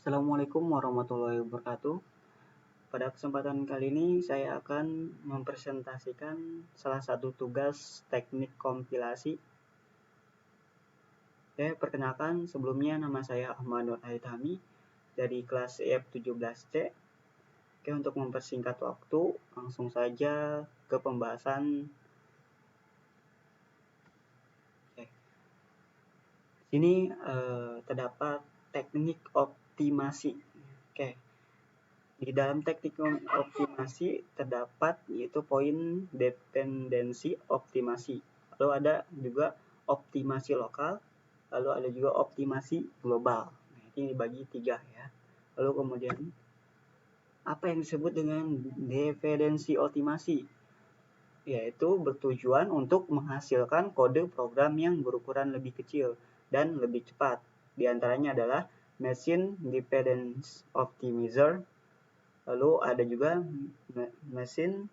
Assalamualaikum warahmatullahi wabarakatuh. Pada kesempatan kali ini saya akan mempresentasikan salah satu tugas teknik kompilasi. Perkenalkan, sebelumnya nama saya Ahmad Nur Aitami dari kelas EF17C. Untuk mempersingkat waktu, langsung saja ke pembahasan. Sini terdapat teknik optimasi. Di dalam teknik optimasi terdapat yaitu poin dependensi optimasi. Lalu ada juga optimasi lokal, lalu ada juga optimasi global. Ini dibagi 3 ya. Lalu kemudian apa yang disebut dengan dependensi optimasi? Yaitu bertujuan untuk menghasilkan kode program yang berukuran lebih kecil dan lebih cepat. Di antaranya adalah Machine Dependence Optimizer. Lalu ada juga Machine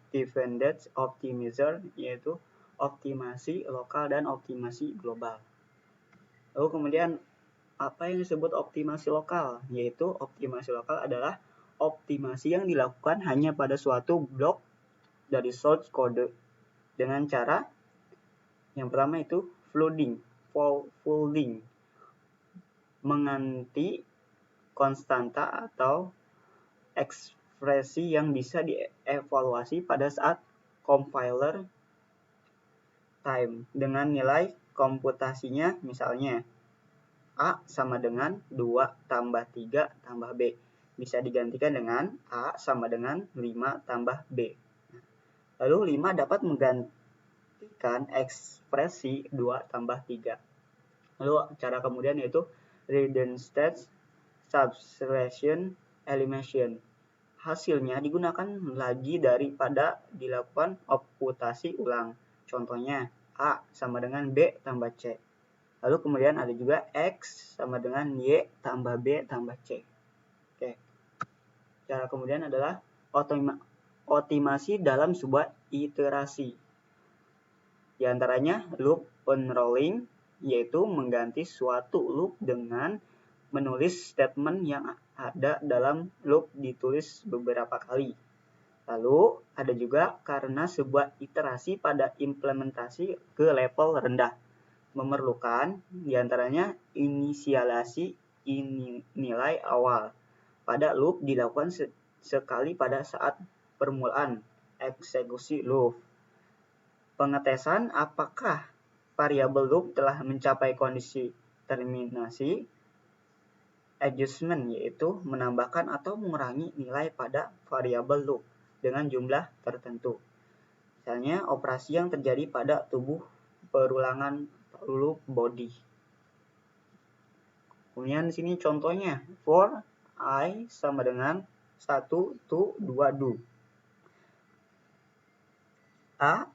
Dependence Optimizer, yaitu optimasi lokal dan optimasi global. Lalu kemudian apa yang disebut optimasi lokal? Yaitu optimasi lokal adalah optimasi yang dilakukan hanya pada suatu blok dari source code dengan cara yang pertama itu folding, mengganti konstanta atau ekspresi yang bisa dievaluasi pada saat compiler time dengan nilai komputasinya, misalnya A sama dengan 2 tambah 3 tambah B. Bisa digantikan dengan A sama dengan 5 tambah B. Lalu 5 dapat menggantikan ekspresi 2 tambah 3. Lalu cara kemudian yaitu redundant subtraction elimination. Hasilnya digunakan lagi daripada dilakukan komputasi ulang. Contohnya A sama dengan B tambah C. Lalu kemudian ada juga X sama dengan Y tambah B tambah C. Cara kemudian adalah optimasi dalam sebuah iterasi. Di antaranya loop unrolling, yaitu mengganti suatu loop dengan menulis statement yang ada dalam loop ditulis beberapa kali. Lalu ada juga karena sebuah iterasi pada implementasi ke level rendah memerlukan diantaranya inisialisasi nilai awal pada loop dilakukan sekali pada saat permulaan eksekusi loop. Pengetesan apakah variabel loop telah mencapai kondisi terminasi. Adjustment yaitu menambahkan atau mengurangi nilai pada variabel loop dengan jumlah tertentu. Misalnya operasi yang terjadi pada tubuh perulangan loop body. Kemudian di sini contohnya for I sama dengan 1 to 2 do. A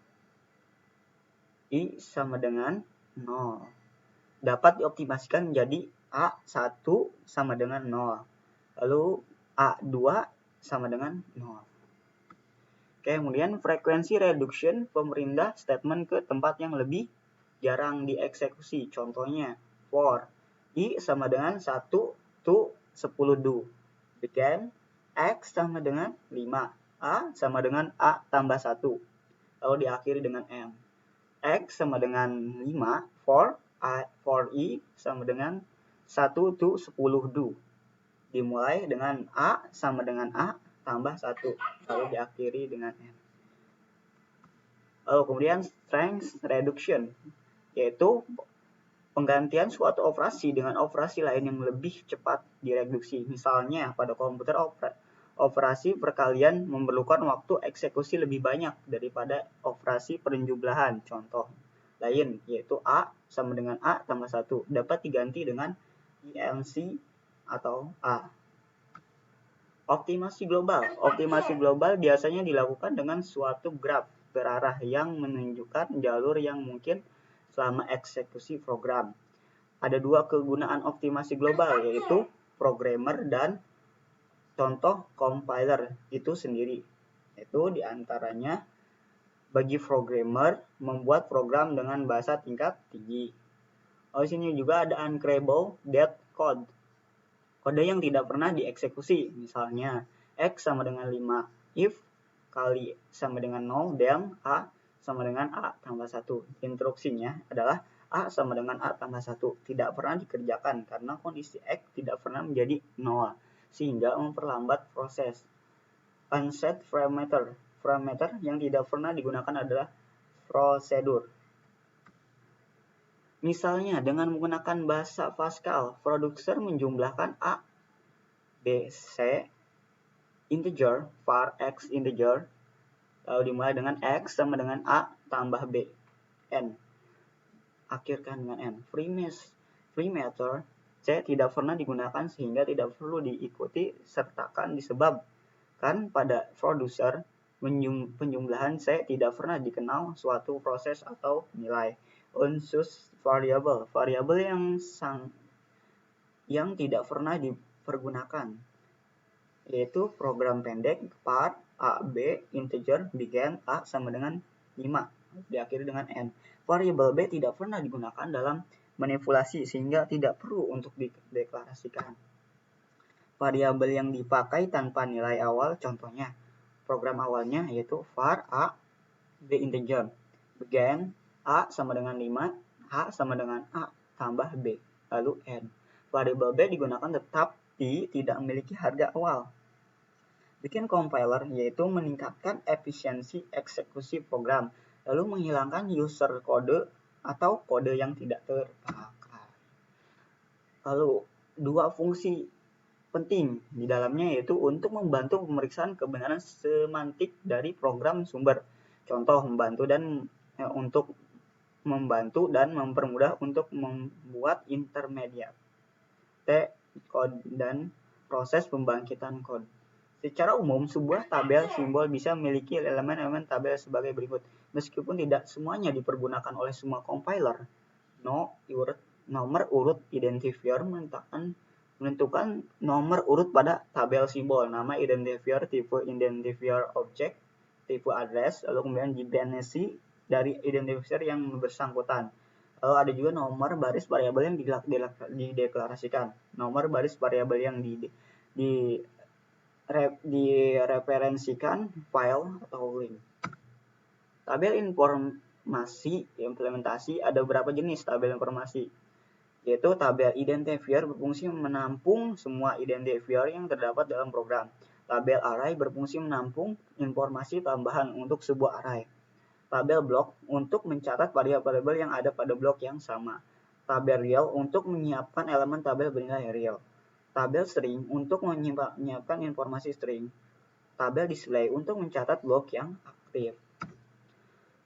I sama dengan 0. Dapat dioptimasikan menjadi A1 sama dengan 0. Lalu A2 sama dengan 0. Kemudian frekuensi reduction pemerintah statement ke tempat yang lebih jarang dieksekusi. Contohnya for I sama dengan 1 to 10 do. Again, X sama dengan 5. A sama dengan A tambah 1. Lalu diakhiri dengan M. X sama dengan 5 for I sama dengan 1 to 10 do. Dimulai dengan A sama dengan A tambah 1. Lalu diakhiri dengan M. Lalu kemudian strength reduction, yaitu penggantian suatu operasi dengan operasi lain yang lebih cepat direduksi. Misalnya pada komputer operasi perkalian memerlukan waktu eksekusi lebih banyak daripada operasi penjumlahan. Contoh lain yaitu A sama dengan A tambah 1 dapat diganti dengan ILC atau A. Optimasi global. Optimasi global biasanya dilakukan dengan suatu graf berarah yang menunjukkan jalur yang mungkin selama eksekusi program. Ada 2 kegunaan optimasi global, yaitu programmer dan contoh compiler itu sendiri. Itu diantaranya bagi programmer membuat program dengan bahasa tingkat tinggi. Di sini juga ada uncredible depth code. kode yang tidak pernah dieksekusi. Misalnya, X sama dengan 5 if kali sama dengan 0 dan A sama dengan A tambah 1. Instruksinya adalah A sama dengan A tambah 1. Tidak pernah dikerjakan karena kondisi X tidak pernah menjadi 0, sehingga memperlambat proses. Unset parameter. Parameter yang tidak pernah digunakan adalah prosedur. Misalnya, dengan menggunakan bahasa Pascal, producer menjumlahkan A, B, C, integer, var X integer, lalu dimulai dengan X sama dengan A tambah B, N. Akhirkan dengan N. Free matter C tidak pernah digunakan sehingga tidak perlu diikuti sertakan disebabkan pada producer penjumlahan C tidak pernah dikenal suatu proses atau nilai. Unsus variable yang tidak pernah dipergunakan, yaitu program pendek var A, B, integer, begin, A sama dengan 5, diakhiri dengan N. Variabel B tidak pernah digunakan dalam manipulasi sehingga tidak perlu untuk dideklarasikan. Variabel yang dipakai tanpa nilai awal, contohnya program awalnya yaitu var A, B integer, begin, A sama dengan 5, A sama dengan A tambah B, lalu N. Variabel B digunakan tetapi tidak memiliki harga awal. Bikin compiler yaitu meningkatkan efisiensi eksekusi program, lalu menghilangkan user kode atau kode yang tidak terpakai. Lalu, dua fungsi penting di dalamnya yaitu untuk membantu pemeriksaan kebenaran semantik dari program sumber. Contoh, untuk membantu dan mempermudah untuk membuat intermediate code dan proses pembangkitan kode. Secara umum, sebuah tabel simbol bisa memiliki elemen-elemen tabel sebagai berikut. Meskipun tidak semuanya dipergunakan oleh semua compiler, nomor urut identifier menentukan nomor urut pada tabel simbol, nama identifier, tipe identifier objek, tipe address, lalu kemudian dimensi dari identifier yang bersangkutan. Lalu ada juga nomor baris variabel yang dideklarasikan, nomor baris variabel yang direferensikan file atau link. Tabel informasi implementasi, ada beberapa jenis tabel informasi, yaitu tabel identifier berfungsi menampung semua identifier yang terdapat dalam program. Tabel array berfungsi menampung informasi tambahan untuk sebuah array. Tabel blok untuk mencatat variabel yang ada pada blok yang sama. Tabel real untuk menyiapkan elemen tabel bernilai real. Tabel string untuk menyiapkan informasi string. Tabel display untuk mencatat blok yang aktif.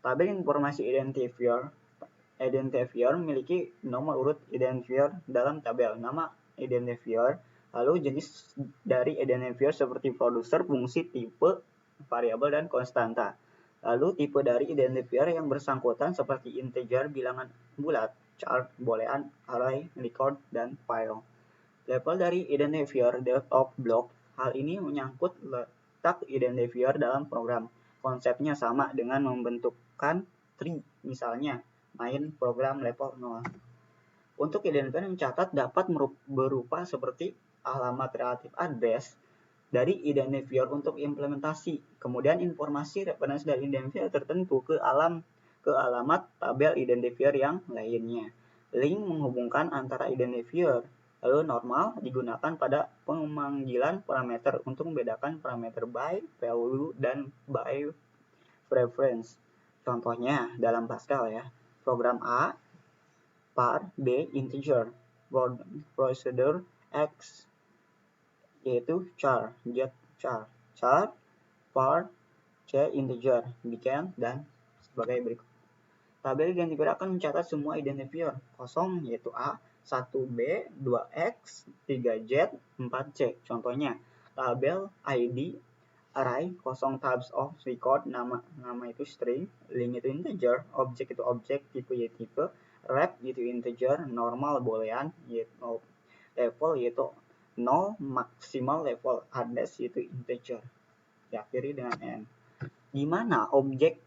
Tabel informasi identifier memiliki nomor urut identifier dalam tabel, nama identifier, lalu jenis dari identifier seperti producer, fungsi, tipe, variabel, dan konstanta. Lalu tipe dari identifier yang bersangkutan seperti integer, bilangan bulat, char, boolean, array, record, dan file. Level dari identifier depth of block, hal ini menyangkut letak identifier dalam program. Konsepnya sama dengan membentukkan tree, misalnya main program level 0. Untuk identifier mencatat dapat berupa seperti alamat relatif address dari identifier untuk implementasi, kemudian informasi referensi dari identifier tertentu ke alamat tabel identifier yang lainnya. Link menghubungkan antara identifier. Lalu normal digunakan pada pemanggilan parameter untuk membedakan parameter by value dan by preference. Contohnya dalam Pascal ya, program A var B integer, procedure X yaitu char, get char, var C integer, begin, dan sebagai berikut. Tabel identifier akan mencatat semua identifier kosong yaitu A, 1B, 2X, 3Z, 4C. Contohnya, tabel ID, array, kosong types of record, nama itu string, link itu integer, objek itu objek, tipe ya tipe, rep itu integer, normal boolean, yaitu level yaitu 0, maksimal level, address yaitu integer. Diakhiri dengan N. Di mana objek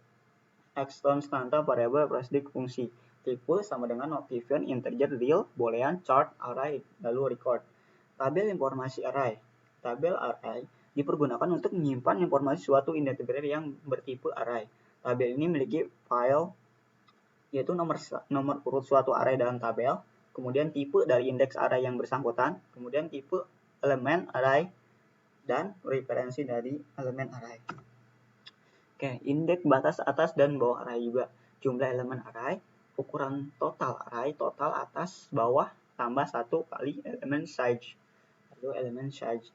konstanta variabel prasdik fungsi. Tipe sama dengan notation integer, real, boolean, chart, array, lalu record. Tabel informasi array. Tabel array dipergunakan untuk menyimpan informasi suatu identifier yang bertipe array. Tabel ini memiliki file yaitu nomor urut suatu array dalam tabel, kemudian tipe dari indeks array yang bersangkutan, kemudian tipe elemen array, dan referensi dari elemen array. Oke, indeks batas atas dan bawah array juga. Jumlah elemen array, ukuran total array, total atas, bawah, tambah 1 kali elemen size. Lalu elemen size.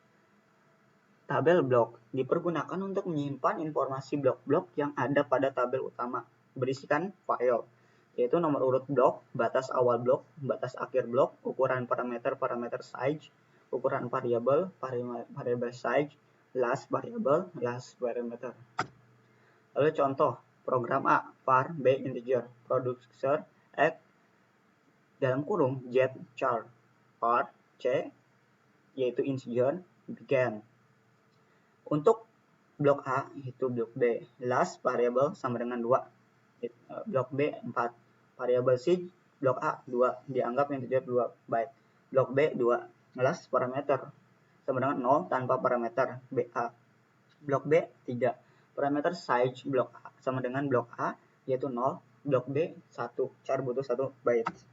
Tabel blok dipergunakan untuk menyimpan informasi blok-blok yang ada pada tabel utama, berisikan file, yaitu nomor urut blok, batas awal blok, batas akhir blok, ukuran parameter size, ukuran variabel size, last variable, last parameter. Lalu contoh, program A, var B integer, producer X, dalam kurung Z char, var C, yaitu integer, began. Untuk blok A, yaitu blok B, last variable sama dengan 2, blok B 4, variabel size, blok A 2, dianggap integer 2 byte, blok B 2, last parameter sama dengan 0 tanpa parameter, BA, blok B 3, parameter size blok A sama dengan blok A, yaitu 0, blok B 1, char butuh 1 byte.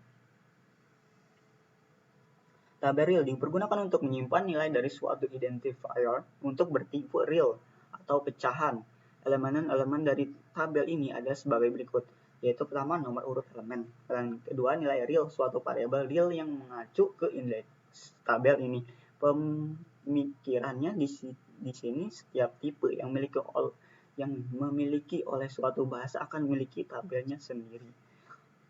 Tabel real dipergunakan untuk menyimpan nilai dari suatu identifier untuk bertipe real atau pecahan. Elemen-elemen dari tabel ini ada sebagai berikut, yaitu pertama nomor urut elemen, dan kedua nilai real suatu variabel real yang mengacu ke indeks tabel ini. Pemikirannya di sini setiap tipe yang memiliki oleh suatu bahasa akan memiliki tabelnya sendiri.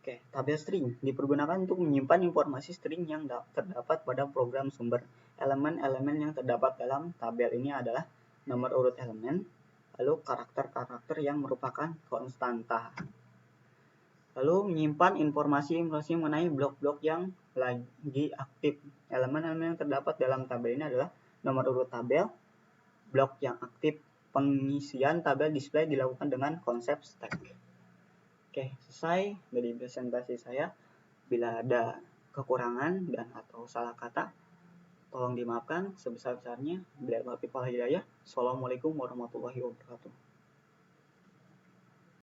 Oke, tabel string dipergunakan untuk menyimpan informasi string yang terdapat pada program sumber. Elemen-elemen yang terdapat dalam tabel ini adalah nomor urut elemen, lalu karakter-karakter yang merupakan konstanta. Lalu menyimpan informasi mengenai blok-blok yang lagi aktif. Elemen-elemen yang terdapat dalam tabel ini adalah nomor urut tabel, blok yang aktif. Pengisian tabel display dilakukan dengan konsep stack. Oke, selesai dari presentasi saya. Bila ada kekurangan dan atau salah kata, tolong dimaafkan sebesar-besarnya. Billahi taufiq wal hidayah. Assalamualaikum warahmatullahi wabarakatuh.